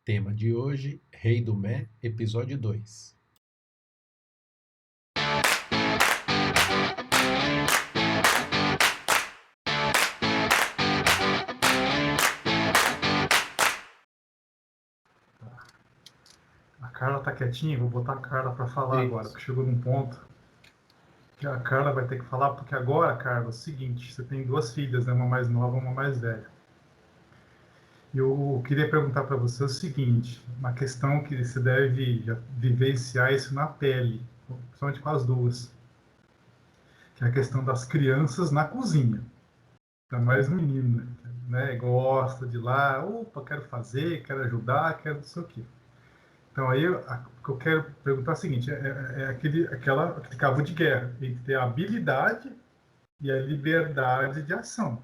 Tema de hoje, Rei do Mé, episódio 2. A Carla tá quietinha, vou botar a Carla para falar agora, porque chegou num ponto que a Carla vai ter que falar, porque agora, Carla, é o seguinte, você tem duas filhas, né? Uma mais nova e uma mais velha. E eu queria perguntar para você o seguinte, uma questão que você deve vivenciar isso na pele, principalmente com as duas, que é a questão das crianças na cozinha. Ainda mais menina, né? Gosta de ir lá, opa, quero fazer, quero ajudar, quero não sei o quê. Então, aí, o que eu quero perguntar é o seguinte, é aquele cabo de guerra, tem que ter a habilidade e a liberdade de ação.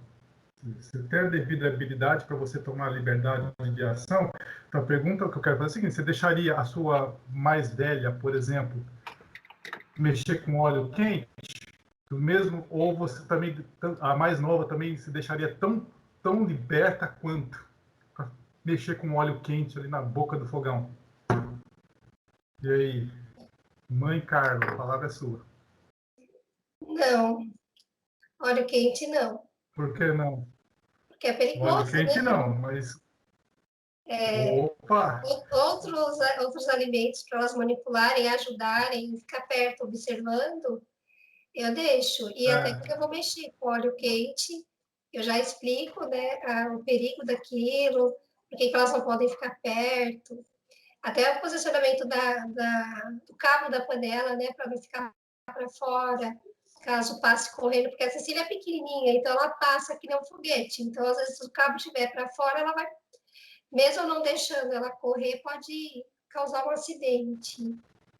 Você tem a devida habilidade para você tomar a liberdade de ação, então a pergunta que eu quero fazer é a seguinte, você deixaria a sua mais velha, por exemplo, mexer com óleo quente, mesmo, ou você também, a mais nova também se deixaria tão liberta quanto para mexer com óleo quente ali na boca do fogão? E aí? Mãe Carla, a palavra é sua. Não, óleo quente não, Por que não? porque é Óleo perigoso, quente né? não, mas. Opa! Outros alimentos para elas manipularem, ajudarem, ficar perto, observando, eu deixo. E até quando eu vou mexer com óleo quente, eu já explico, né, o perigo daquilo, por que elas não podem ficar perto. Até o posicionamento do cabo da panela, né, para não ficar para fora, caso passe correndo, porque a Cecília é pequenininha, então ela passa que nem um foguete. Então, às vezes, se o cabo estiver para fora, ela vai, mesmo não deixando ela correr, pode causar um acidente.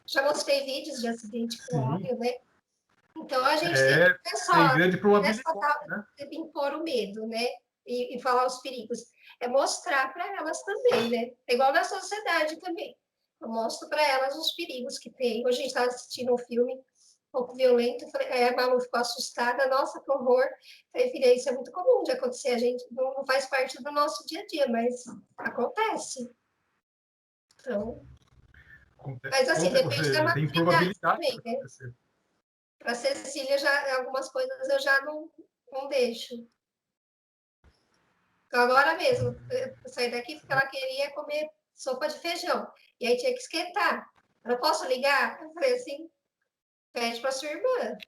Já mostrei vídeos de acidente com Sim. óleo, né? Então, a gente tem que Tem só, grande não é só probabilidade, né? impor o medo, né? E falar os perigos. É mostrar para elas também, né? É igual na sociedade também. Eu mostro para elas os perigos que tem. Hoje a gente estava assistindo um filme um pouco violento, eu falei, a Malu ficou assustada, nossa, que horror. Eu falei, filha, isso é muito comum de acontecer, a gente não faz parte do nosso dia a dia, mas acontece. Então, mas assim, Ou depende da seja, tem maturidade probabilidade também, de né? acontecer. Para Cecília, já, algumas coisas eu já não deixo. Então, agora mesmo, eu saí daqui porque ela queria comer sopa de feijão. E aí tinha que esquentar. Eu não posso ligar? Eu falei assim, pede para sua irmã.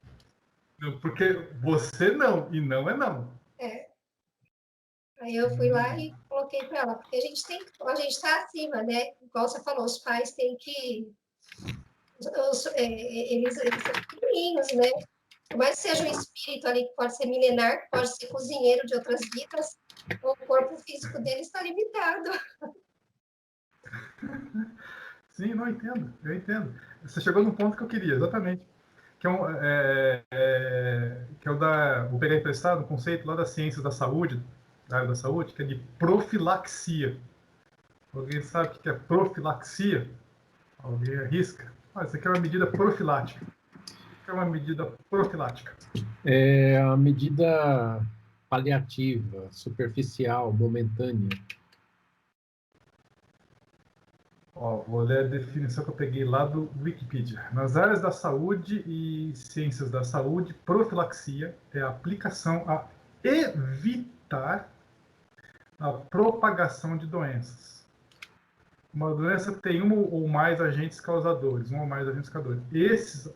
Porque você não, e não é não. É. Aí eu fui lá e coloquei para ela, porque a gente está acima, né? Igual você falou, os pais têm que. Eles são pequenininhos, né? Por mais que seja um espírito ali que pode ser milenar, pode ser cozinheiro de outras vidas, o corpo físico dele está limitado. Sim, não, eu entendo. Você chegou no ponto que eu queria, exatamente. Que que é o da. Vou pegar emprestado um conceito lá das ciências da saúde, da área da saúde, que é de profilaxia. Alguém sabe o que é profilaxia? Alguém arrisca? Isso aqui é uma medida profilática. O que é uma medida profilática? É a medida paliativa, superficial, momentânea. Vou ler a definição que eu peguei lá do Wikipedia. Nas áreas da saúde e ciências da saúde, profilaxia é a aplicação a evitar a propagação de doenças. Uma doença tem um ou mais agentes causadores, Esses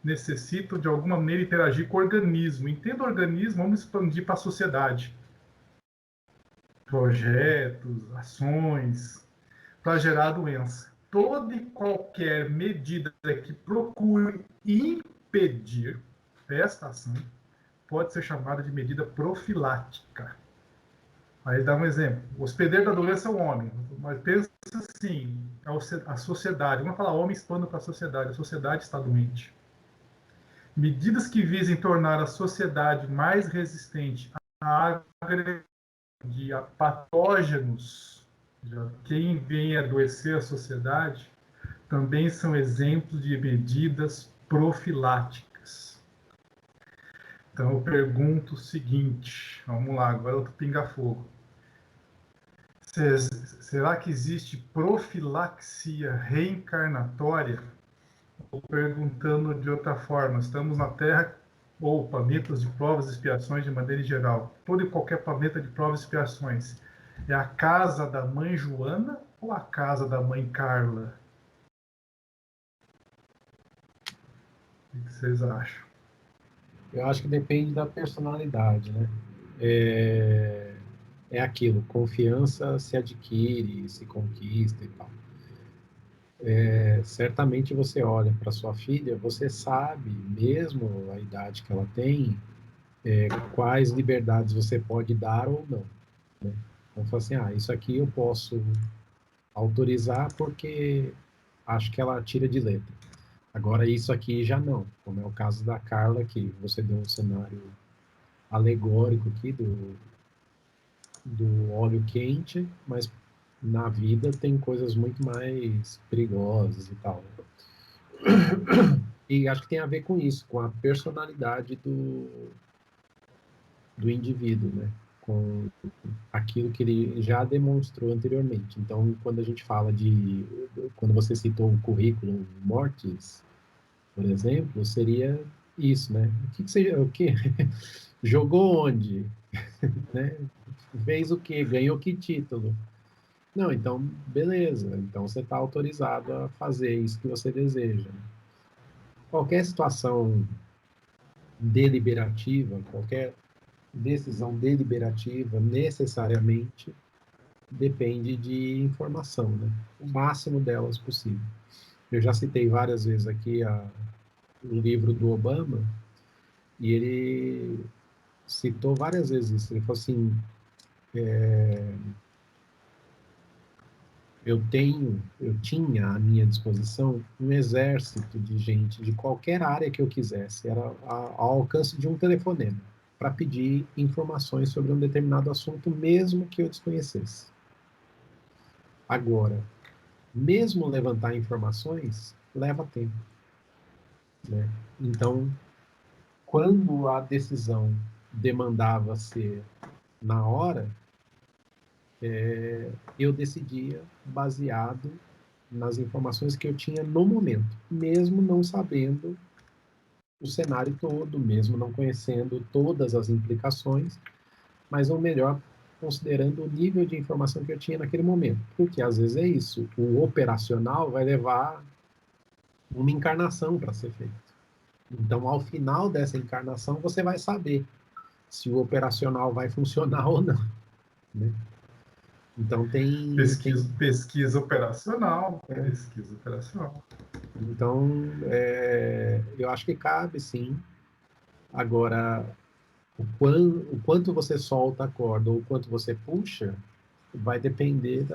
necessitam, de alguma maneira, interagir com o organismo. Entenda o organismo, vamos expandir para a sociedade. Projetos, ações, para gerar a doença. Toda e qualquer medida que procure impedir esta ação pode ser chamada de medida profilática. Aí dá um exemplo. O hospedeiro da doença é o homem, mas pensa assim, a sociedade, vamos falar homem expondo para a sociedade está doente. Medidas que visem tornar a sociedade mais resistente a patógenos, quem vem adoecer a sociedade, também são exemplos de medidas profiláticas. Então eu pergunto o seguinte, vamos lá, agora outro pinga-fogo. Será que existe profilaxia reencarnatória? Ou perguntando de outra forma, estamos na Terra ou planetas de provas e expiações de maneira geral? Todo e qualquer planeta de provas e expiações é a casa da mãe Joana ou a casa da mãe Carla? O que vocês acham? Eu acho que depende da personalidade, né? É aquilo, confiança se adquire, se conquista e tal. Certamente você olha para sua filha, você sabe, mesmo a idade que ela tem, quais liberdades você pode dar ou não, né? Então, fala assim, isso aqui eu posso autorizar porque acho que ela tira de letra. Agora, isso aqui já não, como é o caso da Carla, que você deu um cenário alegórico aqui do óleo quente, mas na vida tem coisas muito mais perigosas e tal. E acho que tem a ver com isso, com a personalidade do indivíduo, né? Com aquilo que ele já demonstrou anteriormente. Então, quando a gente fala quando você citou o currículo Mortis, por exemplo, seria isso, né? O que jogou onde, né? Fez o quê? Ganhou que título? Não, então, beleza. Então, você está autorizado a fazer isso que você deseja. Qualquer situação deliberativa, qualquer decisão deliberativa, necessariamente depende de informação, né? O máximo delas possível. Eu já citei várias vezes aqui o livro do Obama, e ele citou várias vezes isso. Ele falou assim, eu tinha à minha disposição um exército de gente de qualquer área que eu quisesse, era ao alcance de um telefonema, para pedir informações sobre um determinado assunto, mesmo que eu desconhecesse. Agora, mesmo levantar informações, leva tempo, né? Então, quando a decisão demandava ser na hora, eu decidia baseado nas informações que eu tinha no momento, mesmo não sabendo o cenário todo, mesmo não conhecendo todas as implicações, mas ou melhor, considerando o nível de informação que eu tinha naquele momento. Porque às vezes é isso, o operacional vai levar uma encarnação para ser feito. Então, ao final dessa encarnação, você vai saber se o operacional vai funcionar ou não, né? Então Pesquisa operacional. Pesquisa operacional. Então, eu acho que cabe, sim. Agora, o quanto você solta a corda ou o quanto você puxa, vai depender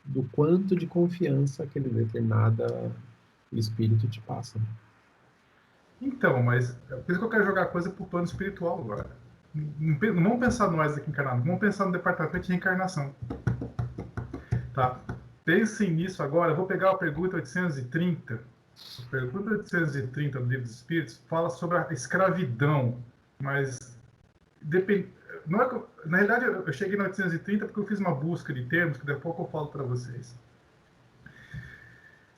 do quanto de confiança aquele determinado espírito te passa. Então, mas por isso que eu quero jogar a coisa para o plano espiritual agora. Não vamos pensar nós aqui encarnados, vamos pensar no departamento de reencarnação. Tá? Pensem nisso agora. Eu vou pegar a pergunta 830. A pergunta 830 do Livro dos Espíritos fala sobre a escravidão, mas não é, na realidade eu cheguei na 830 porque eu fiz uma busca de termos que daqui a pouco eu falo para vocês.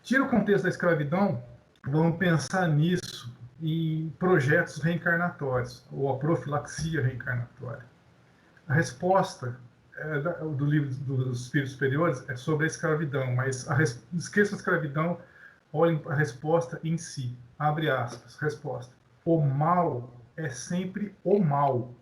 Tira o contexto da escravidão, vamos pensar nisso em projetos reencarnatórios, ou a profilaxia reencarnatória. A resposta do livro dos Espíritos Superiores é sobre a escravidão, mas esqueça a escravidão, olhem a resposta em si. Abre aspas, resposta. O mal é sempre o mal,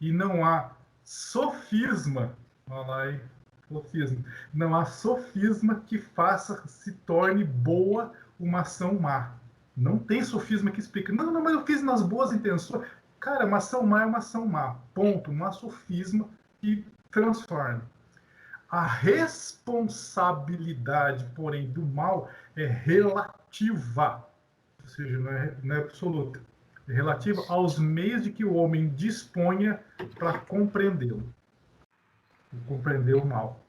e não há sofisma, olha lá aí, sofisma, não há sofisma que faça se torne boa uma ação má. Não tem sofisma que explique, não, mas eu fiz nas boas intenções. Cara, uma ação má é uma ação má, ponto. Não há sofisma que transforme. A responsabilidade, porém, do mal é relativa, ou seja, não é absoluta. É relativa aos meios de que o homem disponha para compreendê-lo, compreender o mal.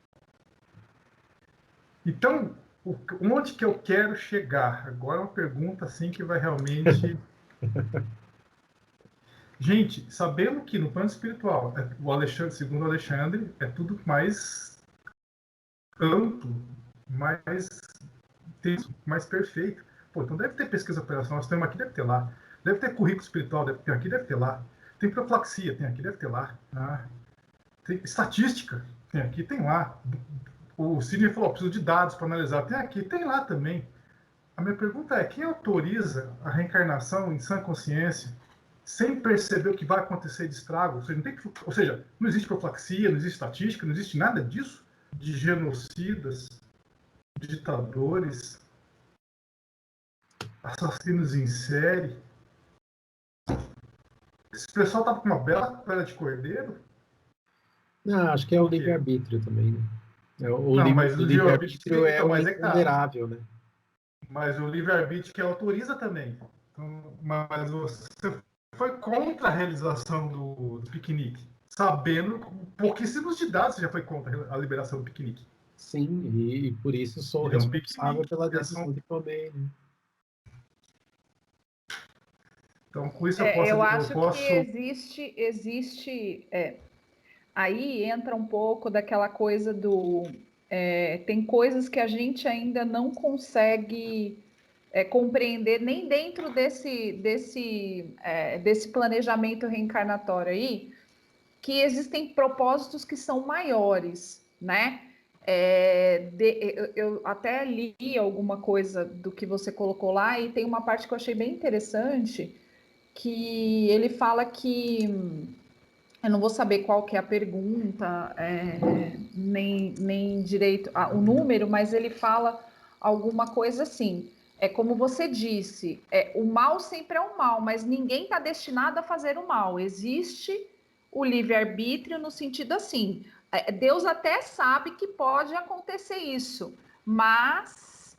Então, onde que eu quero chegar? Agora é uma pergunta assim que vai realmente... Gente, sabemos que no plano espiritual, o Alexandre, segundo o Alexandre, é tudo mais amplo, mais tenso, mais perfeito. Pô, então deve ter pesquisa operacional, nós temos aqui, deve ter lá. Deve ter currículo espiritual, deve ter aqui, deve ter lá. Tem profilaxia, tem aqui, deve ter lá. Ah, tem estatística, tem aqui, tem lá. O Sidney falou, preciso de dados para analisar. Tem aqui, tem lá também. A minha pergunta é, quem autoriza a reencarnação em sã consciência sem perceber o que vai acontecer de estrago? Ou seja, não existe profilaxia, não existe estatística, não existe nada disso? De genocidas, ditadores, assassinos em série. Esse pessoal tá com uma bela pele de cordeiro? Não, acho que é o livre-arbítrio também, né? Não, mas O o livre-arbítrio é então, o mas é que tá. imponderável, né? Mas o livre-arbítrio que autoriza também. Então, mas você foi contra a realização do piquenique, sabendo pouquíssimos de dados você já foi contra a liberação do piquenique. Sim, e por isso sou E é um responsável piquenique, pela decisão que tomei, né? Então, com isso Eu eu acho posso... que existe aí entra um pouco daquela coisa do tem coisas que a gente ainda não consegue compreender nem dentro desse planejamento reencarnatório aí, que existem propósitos que são maiores, né? Eu até li alguma coisa do que você colocou lá e tem uma parte que eu achei bem interessante, que ele fala que eu não vou saber qual que é a pergunta, nem direito o número, mas ele fala alguma coisa assim. É como você disse, o mal sempre é o mal, mas ninguém está destinado a fazer o mal. Existe o livre-arbítrio no sentido assim. Deus até sabe que pode acontecer isso, mas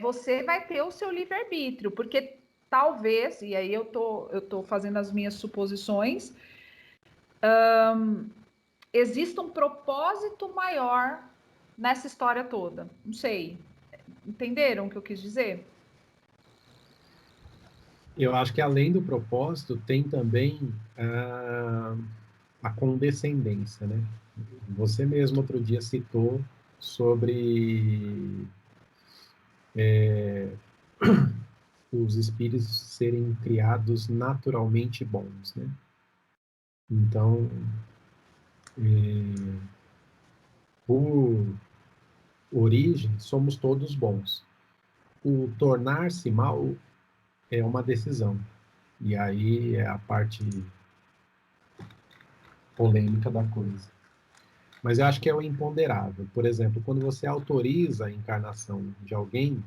você vai ter o seu livre-arbítrio, porque talvez, e aí eu tô fazendo as minhas suposições, exista um propósito maior nessa história toda. Não sei. Entenderam o que eu quis dizer? Eu acho que além do propósito, tem também a condescendência, né? Você mesmo outro dia citou sobre os espíritos serem criados naturalmente bons, né? Então, por origem, somos todos bons. O tornar-se mal é uma decisão. E aí é a parte polêmica da coisa. Mas eu acho que é o imponderável. Por exemplo, quando você autoriza a encarnação de alguém,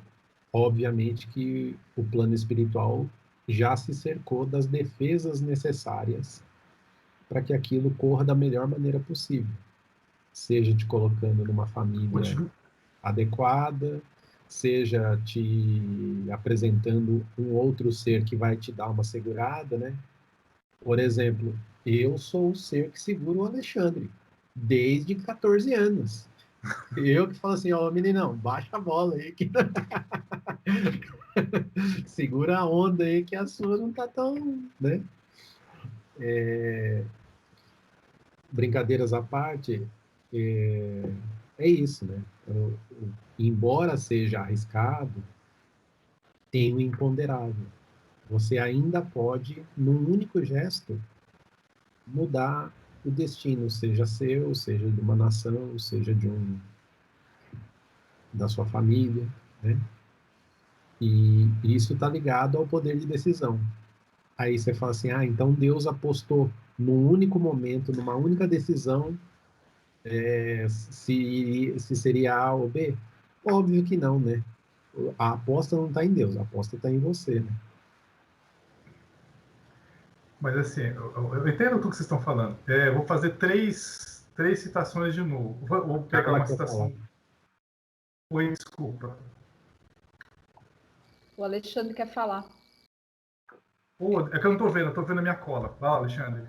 obviamente que o plano espiritual já se cercou das defesas necessárias para que aquilo corra da melhor maneira possível. Seja te colocando numa família adequada, seja te apresentando um outro ser que vai te dar uma segurada, né? Por exemplo, eu sou o ser que segura o Alexandre desde 14 anos. Eu que falo assim, ó, meninão, baixa a bola aí, que... segura a onda aí, que a sua não tá tão, né? Brincadeiras à parte, é isso, né? Embora seja arriscado, tem o imponderável. Você ainda pode, num único gesto, mudar o destino, seja seu, seja de uma nação, seja da sua família, né? E isso está ligado ao poder de decisão. Aí você fala assim, então Deus apostou num único momento, numa única decisão, se seria A ou B? Óbvio que não, né? A aposta não está em Deus, a aposta está em você, né? Mas assim, eu entendo tudo que vocês estão falando. Eu vou fazer três citações de novo. Vou pegar uma citação. Oi, desculpa. O Alexandre quer falar. É que eu não estou vendo, eu estou vendo a minha cola. Fala, Alexandre.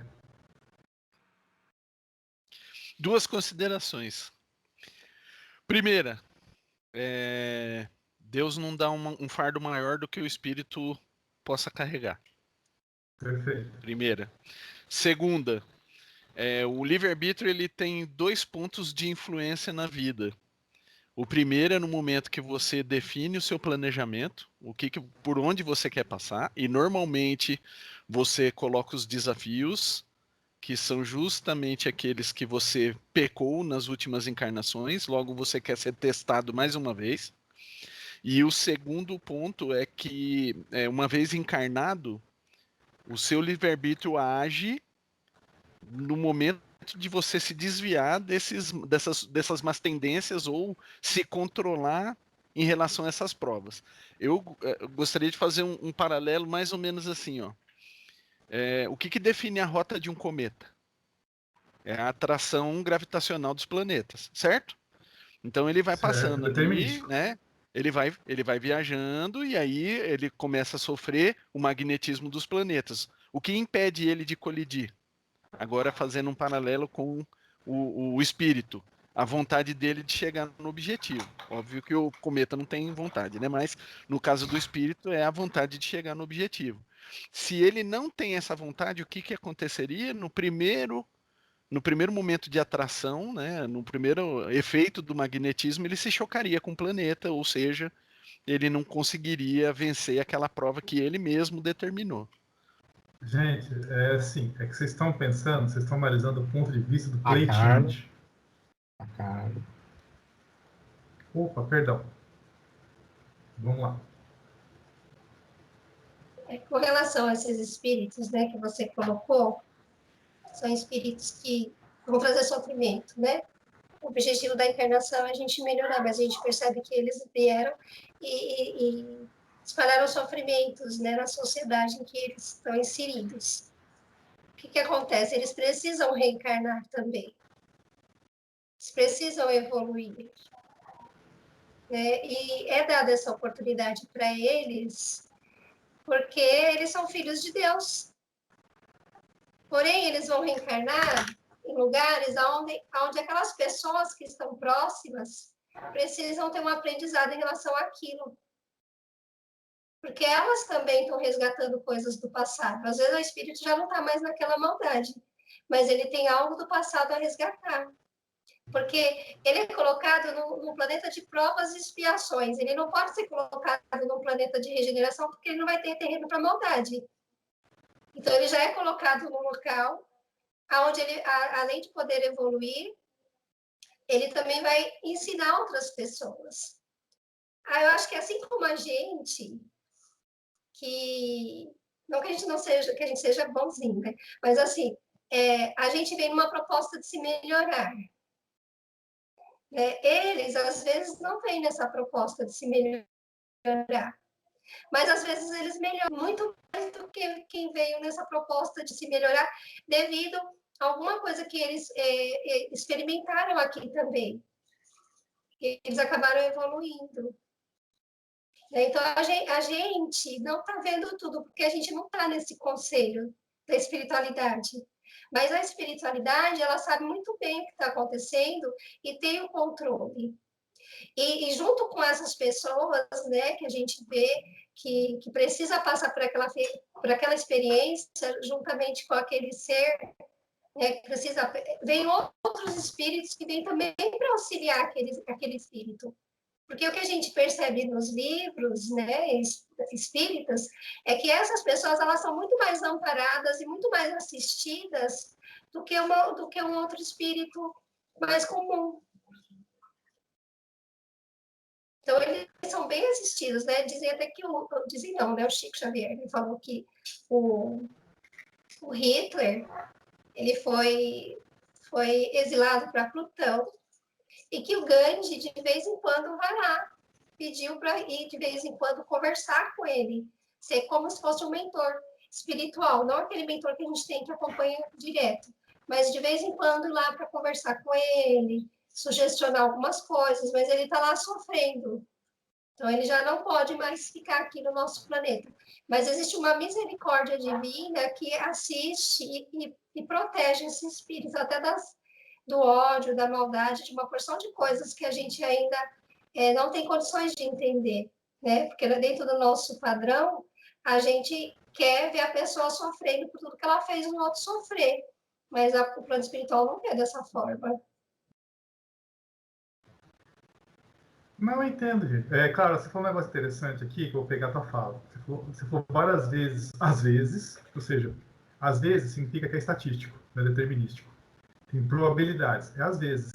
Duas considerações. Primeira, Deus não dá um fardo maior do que o espírito possa carregar. Perfeito. Primeira. Segunda, O livre-arbítrio ele tem 2 pontos de influência na vida. O primeiro é no momento que você define o seu planejamento, por onde você quer passar, e normalmente você coloca os desafios, que são justamente aqueles que você pecou nas últimas encarnações, logo você quer ser testado mais uma vez. E o segundo ponto é que, uma vez encarnado, o seu livre-arbítrio age no momento de você se desviar dessas más tendências ou se controlar em relação a essas provas. Eu gostaria de fazer um paralelo mais ou menos assim, ó. O que define a rota de um cometa? É a atração gravitacional dos planetas, certo? Então ele vai passando ali, né? Ele vai viajando e aí ele começa a sofrer o magnetismo dos planetas. O que impede ele de colidir? Agora fazendo um paralelo com o espírito, a vontade dele de chegar no objetivo. Óbvio que o cometa não tem vontade, né? Mas no caso do espírito é a vontade de chegar no objetivo. Se ele não tem essa vontade, o que aconteceria no primeiro momento de atração, né? No primeiro efeito do magnetismo, ele se chocaria com o planeta, ou seja, ele não conseguiria vencer aquela prova que ele mesmo determinou. Gente, é assim, é que vocês estão pensando, vocês estão analisando o ponto de vista do A pleitante. Carla. Opa, perdão. Vamos lá. Com relação a esses espíritos, né, que você colocou, são espíritos que vão trazer sofrimento, né? O objetivo da encarnação é a gente melhorar, mas a gente percebe que eles vieram e espalharam sofrimentos, né, na sociedade em que eles estão inseridos. O que acontece? Eles precisam reencarnar também. Eles precisam evoluir. Né? E é dada essa oportunidade para eles, porque eles são filhos de Deus. Porém, eles vão reencarnar em lugares onde aquelas pessoas que estão próximas precisam ter um aprendizado em relação àquilo. Porque elas também estão resgatando coisas do passado. Às vezes o espírito já não está mais naquela maldade, mas ele tem algo do passado a resgatar. Porque ele é colocado num planeta de provas e expiações. Ele não pode ser colocado num planeta de regeneração, porque ele não vai ter terreno para maldade. Então, ele já é colocado num local onde ele, além de poder evoluir, ele também vai ensinar outras pessoas. Eu acho que assim como a gente, não que a gente não seja, que a gente seja bonzinho, né? Mas assim, a gente vem numa proposta de se melhorar. Eles, às vezes, não vêm nessa proposta de se melhorar. Mas, às vezes, eles melhoram muito mais do que quem veio nessa proposta de se melhorar, devido a alguma coisa que eles experimentaram aqui também. Eles acabaram evoluindo. Então, a gente não está vendo tudo, porque a gente não está nesse conselho da espiritualidade. Mas a espiritualidade, ela sabe muito bem o que está acontecendo e tem o controle. E junto com essas pessoas, né, que a gente vê que precisa passar por aquela experiência, juntamente com aquele ser, né, vem outros espíritos que vêm também para auxiliar aquele espírito. Porque o que a gente percebe nos livros, né, espíritas, é que essas pessoas, elas são muito mais amparadas e muito mais assistidas do que um outro espírito mais comum. Então, eles são bem assistidos, né? Dizem até que dizem não, né? O Chico Xavier, ele falou que o Hitler, ele foi exilado para Plutão, e que o Gandhi, de vez em quando, vai lá, pediu para ir, de vez em quando, conversar com ele, ser como se fosse um mentor espiritual, não aquele mentor que a gente tem que acompanha direto, mas de vez em quando ir lá para conversar com ele, sugestionar algumas coisas, mas ele está lá sofrendo. Então, ele já não pode mais ficar aqui no nosso planeta. Mas existe uma misericórdia divina que assiste e protege esse espírito, até do ódio, da maldade, de uma porção de coisas que a gente ainda não tem condições de entender, né? Porque dentro do nosso padrão, a gente quer ver a pessoa sofrendo por tudo que ela fez o outro sofrer. Mas o plano espiritual não é dessa forma. Não, eu entendo, gente. Claro, você falou um negócio interessante aqui, que eu vou pegar a tua fala. Você falou várias vezes, às vezes, ou seja, às vezes significa que é estatístico, não é determinístico. Tem probabilidades, é às vezes.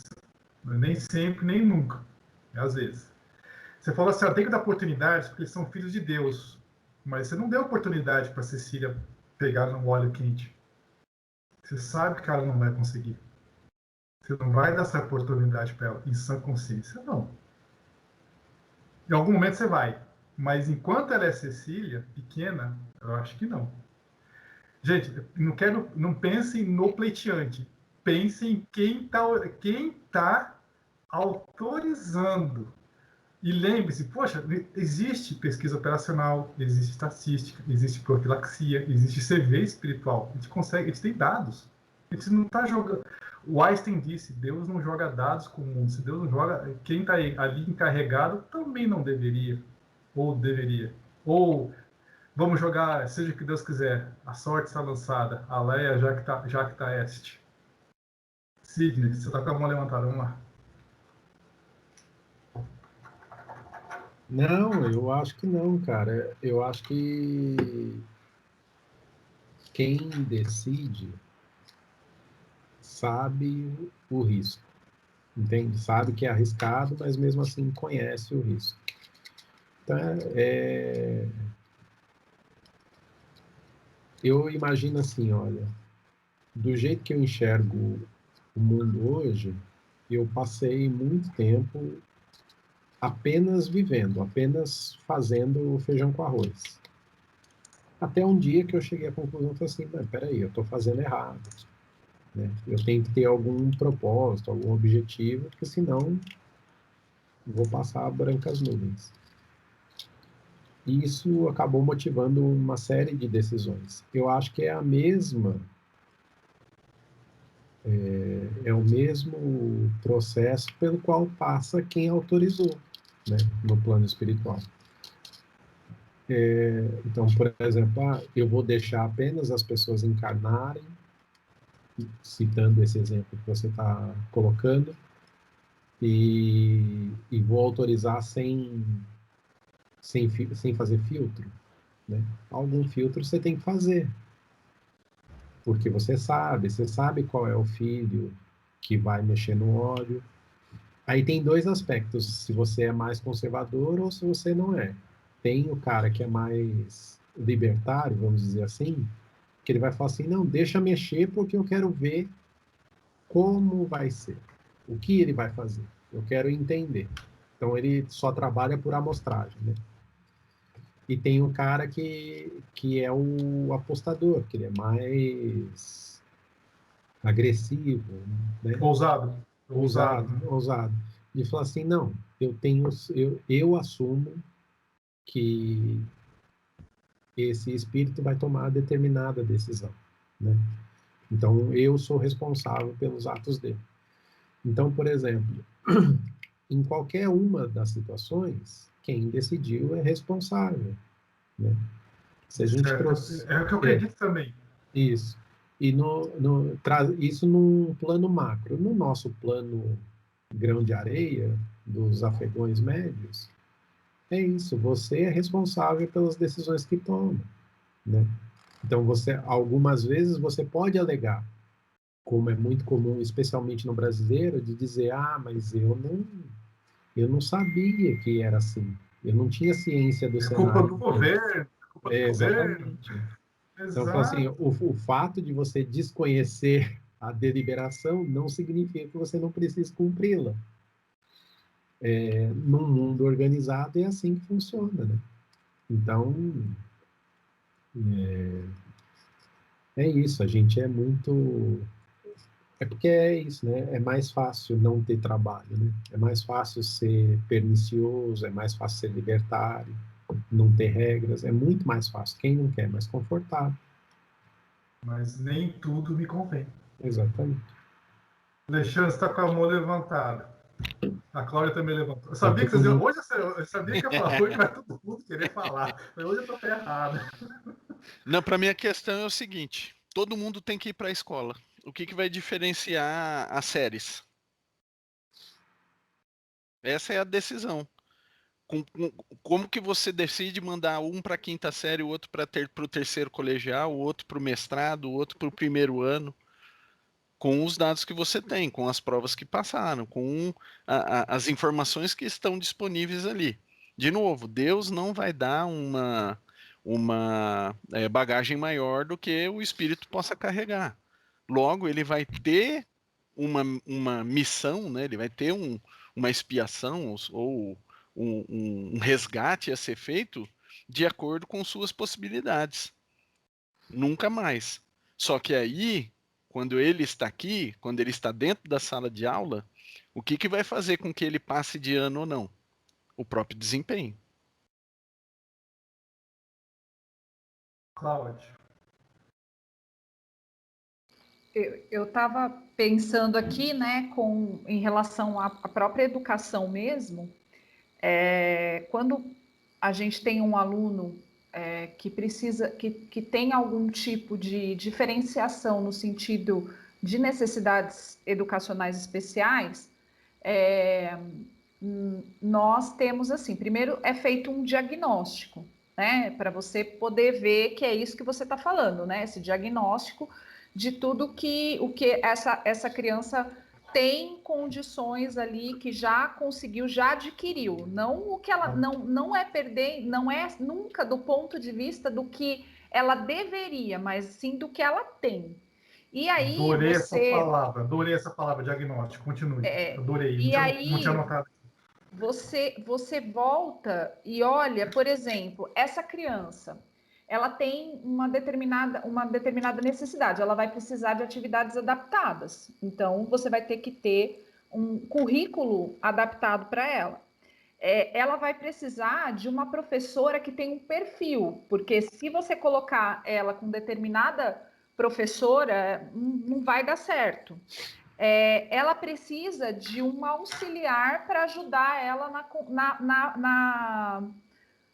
Não é nem sempre, nem nunca. É às vezes. Você falou assim, tem que dar oportunidades porque eles são filhos de Deus. Mas você não deu oportunidade para Cecília pegar no óleo quente. Você sabe que ela não vai conseguir. Você não vai dar essa oportunidade para ela, em sã consciência, não. Em algum momento você vai. Mas enquanto ela é Cecília, pequena, eu acho que não. Gente, não pensem no pleiteante. Pensem em quem tá autorizando. E lembre-se, poxa, existe pesquisa operacional, existe estatística, existe profilaxia, existe CV espiritual. A gente tem dados. A gente não está jogando. O Einstein disse, Deus não joga dados com o mundo. Se Deus não joga, quem está ali encarregado também não deveria. Ou deveria. Ou vamos jogar, seja o que Deus quiser, a sorte está lançada, a Leia já que tá este. Sidney, você está com a mão levantada, vamos lá. Não, eu acho que não, cara. Eu acho que quem decide sabe o risco, entende? Sabe que é arriscado, mas mesmo assim conhece o risco. Então, eu imagino assim, olha, do jeito que eu enxergo o mundo hoje, eu passei muito tempo apenas vivendo, apenas fazendo feijão com arroz. Até um dia que eu cheguei à conclusão, falei assim, não, peraí, eu estou fazendo errado. Né? Eu tenho que ter algum propósito, algum objetivo, porque senão vou passar brancas nuvens. E isso acabou motivando uma série de decisões. Eu acho que é o mesmo processo pelo qual passa quem autorizou, né, no plano espiritual. Então, por exemplo, eu vou deixar apenas as pessoas encarnarem, citando esse exemplo que você está colocando, e vou autorizar sem fazer filtro, né? Algum filtro você tem que fazer, porque você sabe qual é o filho que vai mexer no óleo. Aí tem dois aspectos, se você é mais conservador ou se você não é. Tem o cara que é mais libertário, vamos dizer assim, que ele vai falar assim, não, deixa mexer porque eu quero ver como vai ser, o que ele vai fazer, eu quero entender. Então ele só trabalha por amostragem, né? E tem o cara que é o apostador, que ele é mais agressivo, né? Ousado. E fala assim, não, eu assumo que esse espírito vai tomar determinada decisão, né? Então eu sou responsável pelos atos dele. Então, por exemplo, em qualquer uma das situações, quem decidiu é responsável, né? Se a gente trouxe... É o que eu acredito também. Isso. E isso num plano macro. No nosso plano grão de areia, dos afegões médios, é isso. Você é responsável pelas decisões que toma, né? Então, algumas vezes, você pode alegar, como é muito comum, especialmente no brasileiro, de dizer, mas eu não sabia que era assim. Eu não tinha ciência do cenário. Culpa do governo. Exatamente. Então, assim, o fato de você desconhecer a deliberação não significa que você não precisa cumpri-la. Num mundo organizado é assim que funciona, né? Então, é isso, a gente é muito... É porque é isso, né? É mais fácil não ter trabalho, né? É mais fácil ser pernicioso, é mais fácil ser libertário, não ter regras, é muito mais fácil. Quem não quer, mais confortável. Mas nem tudo me convém. Exatamente. Alexandre está com a mão levantada. A Cláudia também levantou. Eu sabia que hoje eu sabia que ia falar hoje, vai todo mundo querer falar. Mas hoje eu estou errado. Não, para mim a questão é o seguinte: todo mundo tem que ir para a escola. o que vai diferenciar as séries? Essa é a decisão. Como que você decide mandar um para a quinta série, o outro para o terceiro colegial, o outro para o mestrado, o outro para o primeiro ano, com os dados que você tem, com as provas que passaram, com as informações que estão disponíveis ali. De novo, Deus não vai dar uma bagagem maior do que o espírito possa carregar. Logo, ele vai ter uma missão, né? Ele vai ter uma expiação ou um resgate a ser feito de acordo com suas possibilidades. Nunca mais. Só que aí, quando ele está aqui, quando ele está dentro da sala de aula, o que vai fazer com que ele passe de ano ou não? O próprio desempenho. Cláudio. Eu estava pensando aqui, né, em relação à própria educação mesmo, quando a gente tem um aluno que precisa, que tem algum tipo de diferenciação no sentido de necessidades educacionais especiais, nós temos assim, primeiro é feito um diagnóstico, né, para você poder ver que é isso que você está falando, né, esse diagnóstico de tudo o que essa criança tem condições ali que já conseguiu, já adquiriu. Não o que ela não é perder, não é nunca do ponto de vista do que ela deveria, mas sim do que ela tem. E aí adorei essa palavra, diagnóstico. Continue. Adorei. E não tinha notado. Você volta e olha, por exemplo, essa criança, ela tem uma determinada necessidade, ela vai precisar de atividades adaptadas. Então, você vai ter que ter um currículo adaptado para ela. Ela vai precisar de uma professora que tem um perfil, porque se você colocar ela com determinada professora, não vai dar certo. Ela precisa de um auxiliar para ajudar ela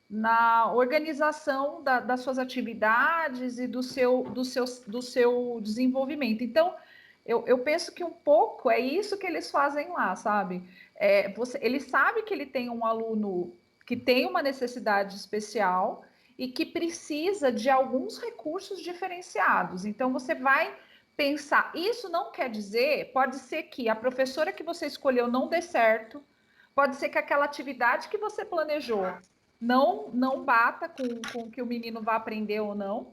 na organização das suas atividades e do seu desenvolvimento. Então, eu penso que um pouco é isso que eles fazem lá, sabe? Ele sabe que ele tem um aluno que tem uma necessidade especial e que precisa de alguns recursos diferenciados. Então, você vai pensar. Isso não quer dizer, pode ser que a professora que você escolheu não dê certo, pode ser que aquela atividade que você planejou não bata com o que o menino vai aprender ou não.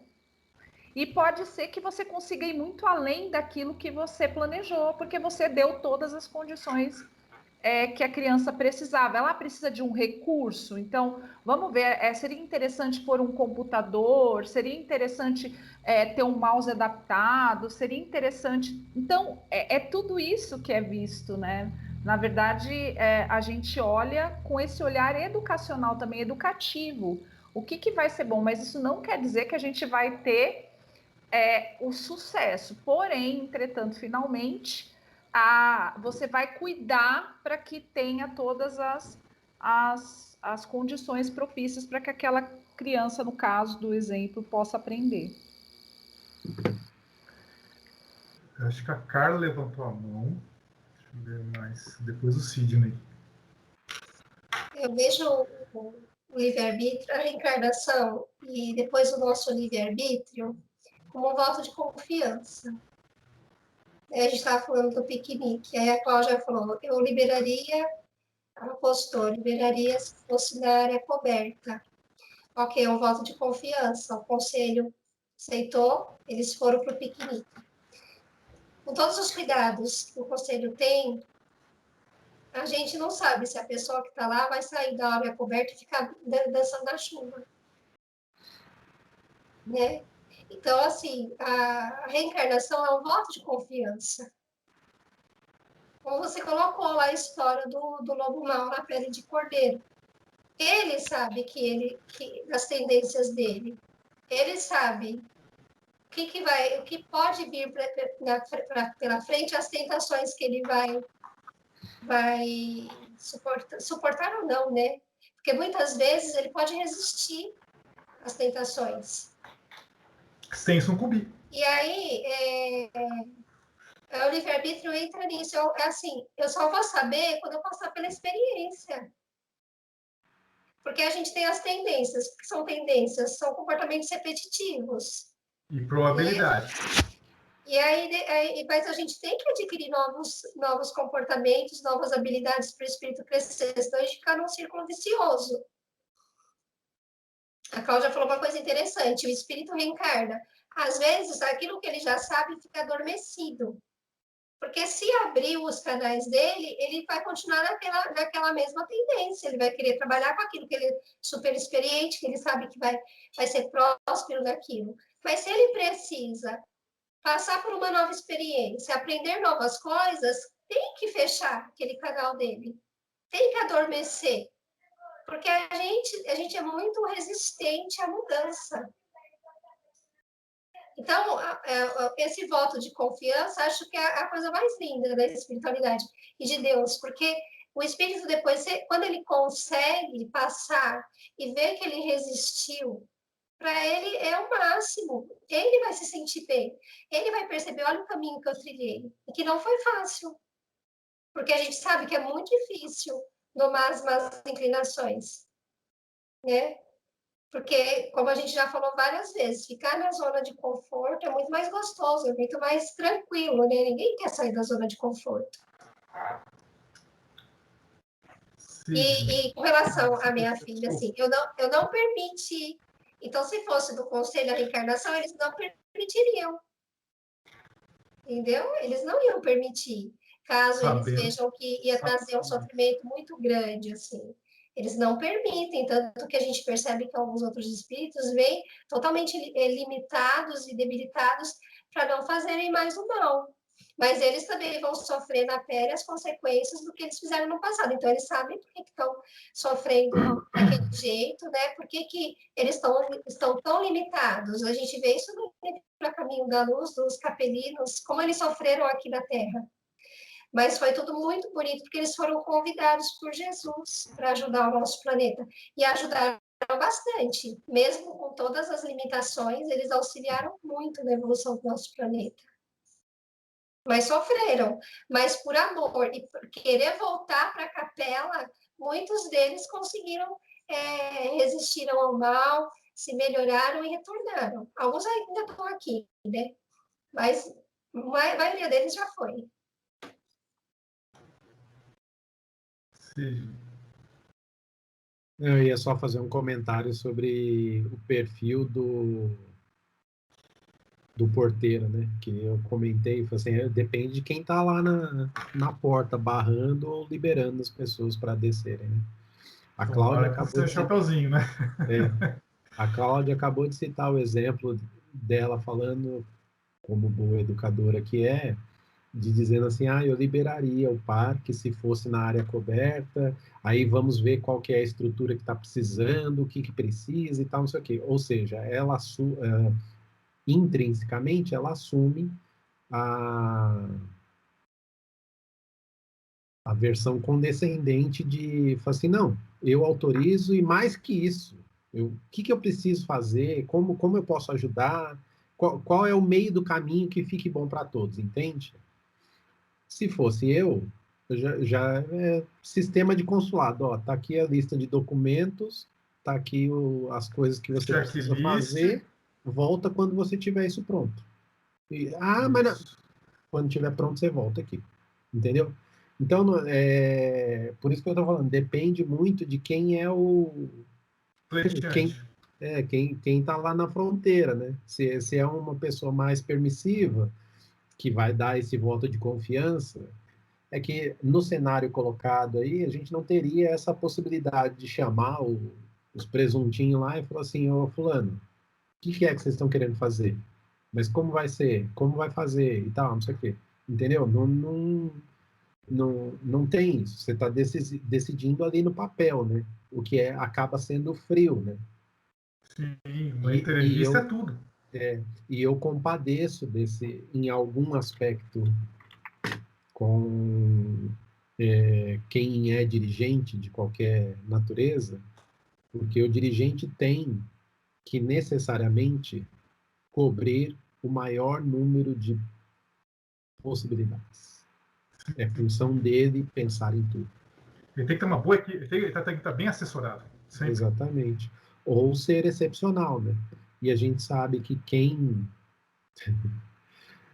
E pode ser que você consiga ir muito além daquilo que você planejou, porque você deu todas as condições que a criança precisava. Ela precisa de um recurso, então vamos ver, seria interessante pôr um computador, seria interessante ter um mouse adaptado, seria interessante. Então, tudo isso que é visto, né? Na verdade, a gente olha com esse olhar educacional também, educativo. O que vai ser bom, mas isso não quer dizer que a gente vai ter o sucesso. Porém, entretanto, finalmente, você vai cuidar para que tenha todas as condições propícias para que aquela criança, no caso do exemplo, possa aprender. Acho que a Carla levantou a mão. Deixa eu ver mais. Depois o Sidney. Eu vejo o livre-arbítrio, a reencarnação e depois o nosso livre-arbítrio como um voto de confiança. A gente estava falando do piquenique, aí a Cláudia falou, eu liberaria, ela postou, liberaria se fosse na área coberta. Ok, é um voto de confiança, o conselho aceitou, eles foram para o piquenique. Com todos os cuidados que o conselho tem, a gente não sabe se a pessoa que está lá vai sair da área coberta e ficar dançando na chuva. Né? Então, assim, a reencarnação é um voto de confiança. Como você colocou lá a história do lobo mau na pele de cordeiro. Ele sabe das tendências dele. Ele sabe o que pode vir pela frente, as tentações que ele vai suportar ou não, né? Porque muitas vezes ele pode resistir às tentações. Sem sucumbir. E aí, O livre-arbítrio entra nisso. É assim, eu só vou saber quando eu passar pela experiência. Porque a gente tem as tendências. O que são tendências? São comportamentos repetitivos. E probabilidade. Mas a gente tem que adquirir novos comportamentos, novas habilidades para o espírito crescer, senão a gente fica num círculo vicioso. A Cláudia falou uma coisa interessante: o espírito reencarna. Às vezes, aquilo que ele já sabe fica adormecido. Porque se abrir os canais dele, ele vai continuar naquela mesma tendência. Ele vai querer trabalhar com aquilo que ele é super experiente, que ele sabe que vai ser próspero naquilo. Mas se ele precisa passar por uma nova experiência, aprender novas coisas, tem que fechar aquele canal dele. Tem que adormecer. Porque a gente é muito resistente à mudança. Então, esse voto de confiança, acho que é a coisa mais linda da espiritualidade e de Deus, porque o espírito depois, quando ele consegue passar e ver que ele resistiu, para ele é o máximo. Ele vai se sentir bem. Ele vai perceber, olha o caminho que eu trilhei, e que não foi fácil, porque a gente sabe que é muito difícil domar as más inclinações, né? Porque, como a gente já falou várias vezes, ficar na zona de conforto é muito mais gostoso, é muito mais tranquilo, né? Ninguém quer sair da zona de conforto. E com relação à minha filha, assim, eu não permiti. Então, se fosse do Conselho da Reencarnação, eles não permitiriam. Entendeu? Eles não iam permitir, caso eles vejam que ia trazer um sofrimento muito grande, assim. Eles não permitem, tanto que a gente percebe que alguns outros espíritos vêm totalmente limitados e debilitados para não fazerem mais o mal. Mas eles também vão sofrer na pele as consequências do que eles fizeram no passado. Então, eles sabem por que estão sofrendo daquele jeito, né? Por que eles estão tão limitados. A gente vê isso no Caminho da Luz, dos capelinos, como eles sofreram aqui na Terra. Mas foi tudo muito bonito, porque eles foram convidados por Jesus para ajudar o nosso planeta. E ajudaram bastante. Mesmo com todas as limitações, eles auxiliaram muito na evolução do nosso planeta. Mas sofreram. Mas por amor e por querer voltar para a capela, muitos deles conseguiram, resistiram ao mal, se melhoraram e retornaram. Alguns ainda estão aqui, né? Mas a maioria deles já foi. Sim. Eu ia só fazer um comentário sobre o perfil do porteiro, né? Que eu comentei, falei assim, depende de quem tá lá na porta, barrando ou liberando as pessoas para descerem, né? A Cláudia acabou de chapeuzinho, né? A Cláudia acabou de citar o exemplo dela falando, como boa educadora que é, de dizendo assim, eu liberaria o parque se fosse na área coberta, aí vamos ver qual que é a estrutura que está precisando, o que precisa e tal, não sei o quê. Ou seja, ela intrinsecamente ela assume a versão condescendente de falar assim, não, eu autorizo e mais que isso, o que eu preciso fazer, como eu posso ajudar, qual é o meio do caminho que fique bom para todos, entende? Se fosse já é sistema de consulado, ó, tá aqui a lista de documentos, tá aqui as coisas que você precisa fazer, volta quando você tiver isso pronto. Mas não, quando tiver pronto você volta aqui, entendeu? Então, por isso que eu estou falando, depende muito de quem é quem está lá na fronteira, né? Se é uma pessoa mais permissiva, que vai dar esse voto de confiança, é que no cenário colocado aí, a gente não teria essa possibilidade de chamar os presuntinhos lá e falar assim, ô fulano, o que é que vocês estão querendo fazer? Mas como vai ser? Como vai fazer? E tal, não sei o quê. Entendeu? Não tem isso. Você está decidindo ali no papel, né? O que acaba sendo frio, né? Sim, uma entrevista é tudo. E eu compadeço em algum aspecto, com quem é dirigente de qualquer natureza, porque o dirigente tem que necessariamente cobrir o maior número de possibilidades. É função dele pensar em tudo. Ele tem que ter uma boa equipe, ele tem que estar bem assessorado. Sempre. Exatamente. Ou ser excepcional, né? E a gente sabe que quem...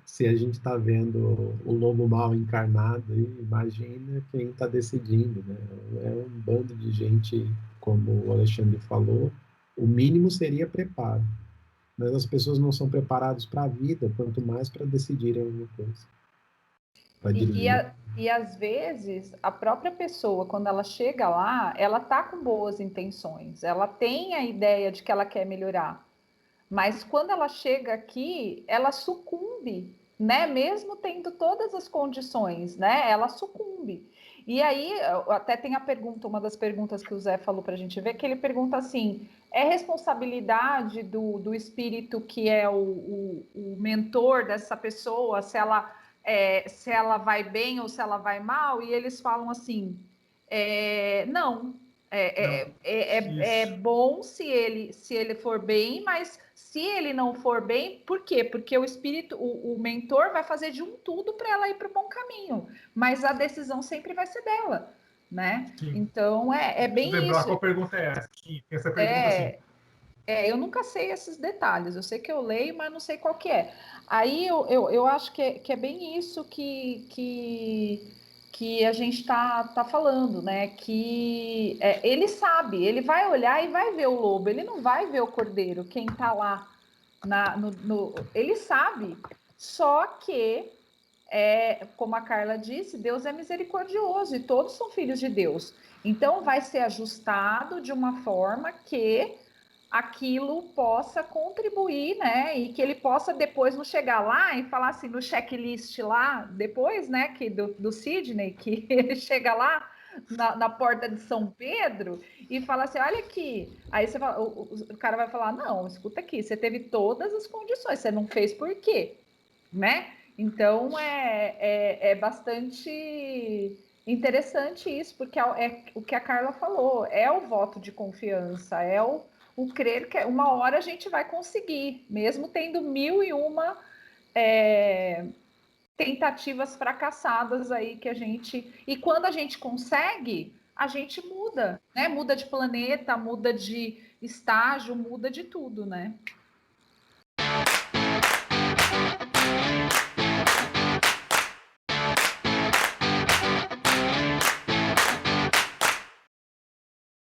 Se a gente está vendo o lobo mal encarnado, imagina quem está decidindo, né? É um bando de gente, como o Alexandre falou, o mínimo seria preparo. Mas as pessoas não são preparadas para a vida, quanto mais para decidirem alguma coisa. E às vezes, a própria pessoa, quando ela chega lá, ela tá com boas intenções, ela tem a ideia de que ela quer melhorar. Mas quando ela chega aqui, ela sucumbe, né? Mesmo tendo todas as condições, né? Ela sucumbe. E aí, até tem a pergunta, uma das perguntas que o Zé falou para a gente ver, que ele pergunta assim: é responsabilidade do espírito que é o mentor dessa pessoa, se ela vai bem ou se ela vai mal? E eles falam assim: não. É bom se ele for bem, mas se ele não for bem, por quê? Porque o espírito, o mentor vai fazer de um tudo para ela ir para o bom caminho, mas a decisão sempre vai ser dela, né? Sim. Então é bem lembrar isso. Qual pergunta é essa? Sim, tem essa pergunta assim. Eu nunca sei esses detalhes, eu sei que eu leio, mas não sei qual que é. Aí eu acho que é bem isso que a gente tá falando, né? Que ele sabe, ele vai olhar e vai ver o lobo, ele não vai ver o cordeiro, quem tá lá. Ele sabe, só que, como a Carla disse, Deus é misericordioso e todos são filhos de Deus. Então vai ser ajustado de uma forma que aquilo possa contribuir, né? E que ele possa depois não chegar lá e falar assim no checklist lá, depois, né? Que do Sidney, que ele chega lá na porta de São Pedro e fala assim: olha aqui. Aí você fala, o cara vai falar: não, escuta aqui, você teve todas as condições, você não fez por quê? Né? Então é bastante interessante isso, porque é o que a Carla falou, é o voto de confiança, é o crer que uma hora a gente vai conseguir, mesmo tendo 1001 tentativas fracassadas aí que a gente... E quando a gente consegue, a gente muda, né? Muda de planeta, muda de estágio, muda de tudo, né?